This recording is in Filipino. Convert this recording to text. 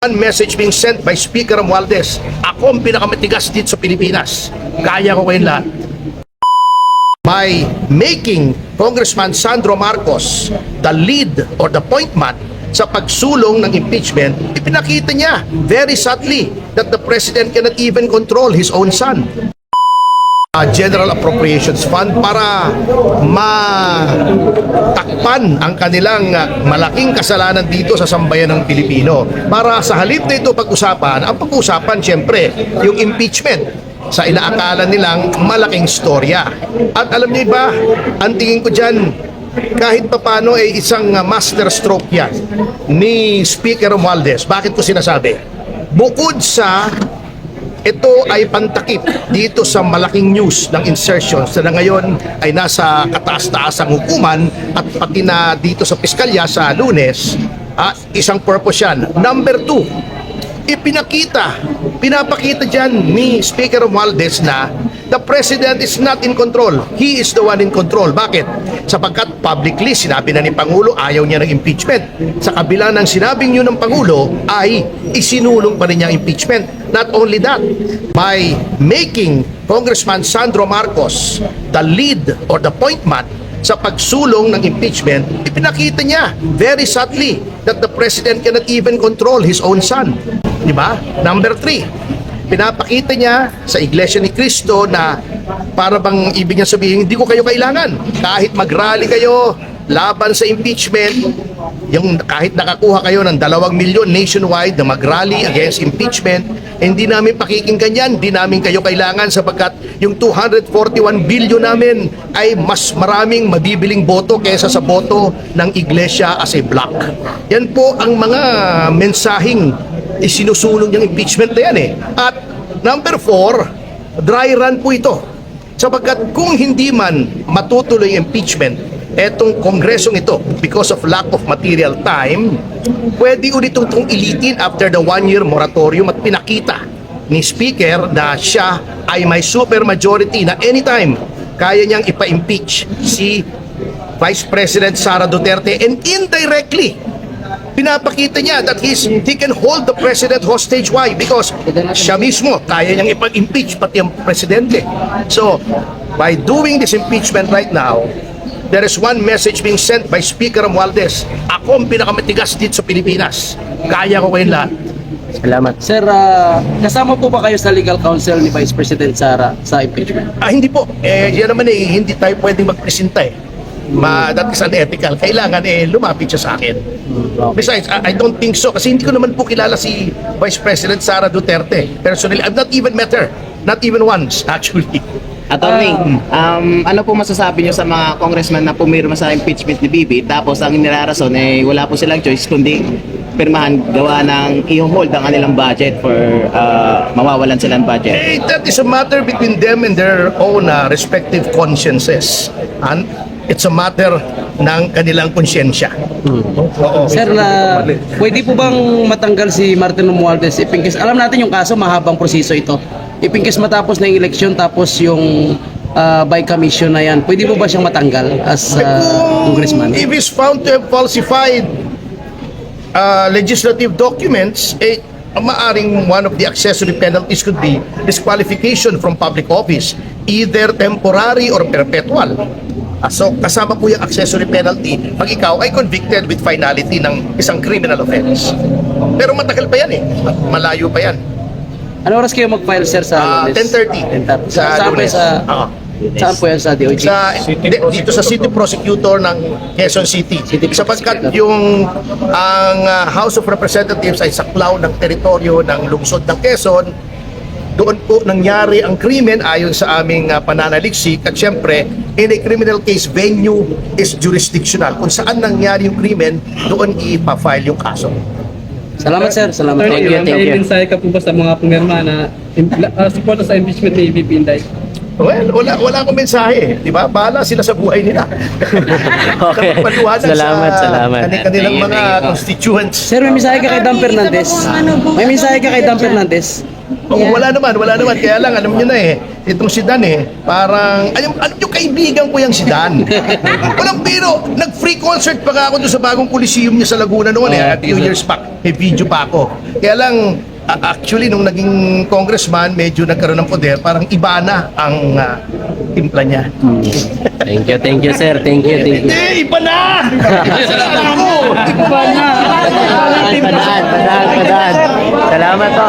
One message being sent by Speaker Romualdez. Ako ang pinakamatigas dito sa Pilipinas. Kaya ko kayong lahat. By making Congressman Sandro Marcos the lead or the point man sa pagsulong ng impeachment, ipinakita niya very subtly that the President cannot even control his own son. General Appropriations Fund para matakpan ang kanilang malaking kasalanan dito sa sambayan ng Pilipino. Para sa halip na ito pag-usapan, ang pag-usapan siyempre yung impeachment sa inaakala nilang malaking storya. At alam niyo ba, ang tingin ko dyan, kahit papano ay isang master stroke yan ni Speaker Romualdez. Bakit ko sinasabi? Bukod sa ito ay pantakip dito sa malaking news ng insertions na ngayon ay nasa kataas-taasang hukuman at pati na dito sa piskalya sa Lunes, isang purpose yan. Number 2, pinapakita dyan ni Speaker Romualdez na the President is not in control. He is the one in control. Bakit? Sapagkat publicly sinabi na ni Pangulo ayaw niya ng impeachment. Sa kabila ng sinabing yun ng Pangulo ay isinulong pa rin niya ang impeachment. Not only that, by making Congressman Sandro Marcos the lead or the point man sa pagsulong ng impeachment, ipinakita niya very subtly that the President cannot even control his own son. Diba? Number 3, pinapakita niya sa Iglesia ni Cristo na para bang ibig niya sabihin, hindi ko kayo kailangan. Kahit mag-rally kayo laban sa impeachment, yung kahit nakakuha kayo ng 2 milyon nationwide na mag-rally against impeachment, hindi namin pakikinggan yan, hindi namin kayo kailangan sapagkat yung 241 billion namin ay mas maraming mabibiling boto kaysa sa boto ng Iglesia as a block. Yan po ang mga mensaheng isinusulong ng impeachment na yan eh. At number 4, dry run po ito. Sapagkat kung hindi man matutuloy impeachment, etong kongresong ito, because of lack of material time, pwede ulit itong ilitin after the 1-year moratorium at pinakita ni Speaker na siya ay may super majority na anytime kaya niyang ipa-impeach si Vice President Sara Duterte, and indirectly pinapakita niya that he can hold the President hostage. Why? Because siya mismo kaya niyang ipag-impeach pati ang Presidente. So, by doing this impeachment right now, there is one message being sent by Speaker Romualdez. Ako ang pinakamatigas dito sa Pilipinas. Kaya ko kayong lahat. Salamat. Sir, kasama po ba kayo sa legal counsel ni Vice President Sara sa impeachment? Hindi po. Yan naman hindi tayo pwedeng magpresenta eh. That is unethical. Kailangan lumapit siya sa akin. Okay. Besides, I don't think so. Kasi hindi ko naman po kilala si Vice President Sara Duterte. Personally, I've not even met her. Not even once, actually. Attorney, ano po masasabi niyo sa mga congressman na pumirma sa impeachment ni Bibi tapos ang nilarason wala po silang choice kundi pirmahan gawa ng i-hold ang kanilang budget for mawawalan silang budget? That is a matter between them and their own respective consciences. And it's a matter ng kanilang konsyensya. Oo. Sir, pwede po bang matanggal si Martin Romualdez ipingkis? Alam natin yung kaso, mahabang proseso ito. Ipingkis matapos na yung eleksyon tapos yung by commission na yan. Pwede po ba siyang matanggal as congressman? If he's found to have falsified legislative documents, maaring one of the accessory penalties could be disqualification from public office, either temporary or perpetual. So kasama po yung accessory penalty pag ikaw ay convicted with finality ng isang criminal offense. Pero matagal pa yan malayo pa yan. Ano oras kayo mag-file, sir, sa 10:30 saan po saan po yan sa DOJ? Dito sa City Prosecutor ng Quezon City. Sapagkat ang House of Representatives ay saklaw ng teritoryo ng lungsod ng Quezon, doon po nangyari ang krimen ayon sa aming pananaliksik. At syempre, in a criminal case, venue is jurisdictional. Kung saan nangyari yung krimen, doon ipa-file yung kaso. Salamat, sir. Salamat. Thank you. May mensahe ka po ba sa mga pumirma na suporta sa impeachment ni VP Inday? Well, wala akong mensahe, di ba? Bahala sila sa buhay nila. Okay. Salamat. Kanilang mga constituents. Sir, may mensahe ka kay Dan Fernandez. May mensahe ka kay Dan Fernandez. Wala naman. Kaya lang, alam nyo na itong si Dan parang, ano yung kaibigan ko yung si Dan? Walang biro, nag-free concert pa nga ako doon sa bagong Coliseum niya sa Laguna noon a few years back. May video pa ako. Kaya lang, actually, nung naging congressman, medyo nagkaroon ng poder, parang iba na ang timpla niya. Thank you, sir. Thank you. Hindi, iba na! Padaan. Salamat po.